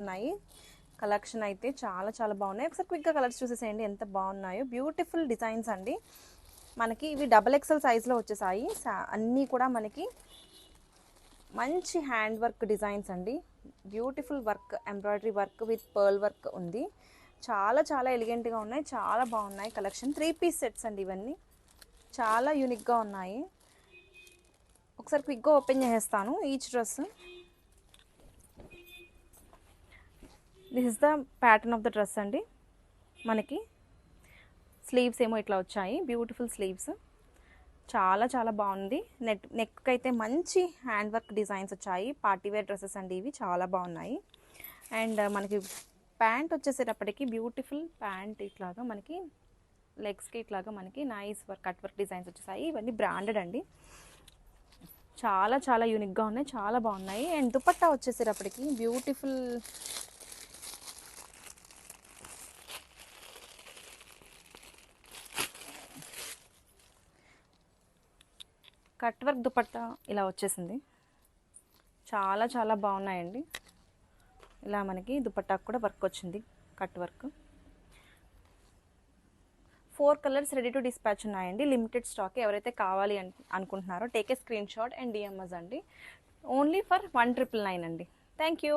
ఉన్నాయి. కలెక్షన్ అయితే చాలా చాలా బాగున్నాయి. ఒకసారి క్విక్గా కలర్స్ చూసేసేయండి ఎంత బాగున్నాయో. బ్యూటిఫుల్ డిజైన్స్ అండి. మనకి ఇవి XXL సైజ్లో వచ్చేసాయి. అన్నీ కూడా మనకి మంచి హ్యాండ్ వర్క్ డిజైన్స్ అండి. Beautiful work, embroidery work with pearl work ఉంది. చాలా చాలా ఎలిగెంట్గా ఉన్నాయి, చాలా బాగున్నాయి కలెక్షన్. 3 పీస్ సెట్స్ అండి ఇవన్నీ. చాలా యూనిక్గా ఉన్నాయి. ఒకసారి క్విక్గా ఓపెన్ చేసేస్తాను each dress. This is the pattern of the dress అండి. మనకి స్లీవ్స్ ఏమో ఇట్లా వచ్చాయి, బ్యూటిఫుల్ స్లీవ్స్. చాలా చాలా బాగుంది. నెక్ అయితే మంచి హ్యాండ్ వర్క్ డిజైన్స్ వచ్చాయి. పార్టీవేర్ డ్రెస్సెస్ అండి ఇవి, చాలా బాగున్నాయి. అండ్ మనకి ప్యాంట్ వచ్చేసేటప్పటికి బ్యూటిఫుల్ ప్యాంట్, ఇట్లాగా మనకి లెగ్స్కి ఇట్లాగా మనకి nice work, cut work designs వచ్చేసాయి. ఇవన్నీ బ్రాండెడ్ అండి. చాలా చాలా యూనిక్గా ఉన్నాయి, చాలా బాగున్నాయి. అండ్ దుపట్టా వచ్చేసేటప్పటికి బ్యూటిఫుల్ కట్ వర్క్ దుపట్టా ఇలా వచ్చేసింది. చాలా చాలా బాగున్నాయండి. ఇలా మనకి దుపట్టాకు కూడా వర్క్ వచ్చింది, cut work. 4 colours ready to dispatch ఉన్నాయండి. Limited stock. ఎవరైతే కావాలి అనుకుంటున్నారో take a screenshot and DMs అండి. ఓన్లీ ఫర్ 1999 అండి. Thank you.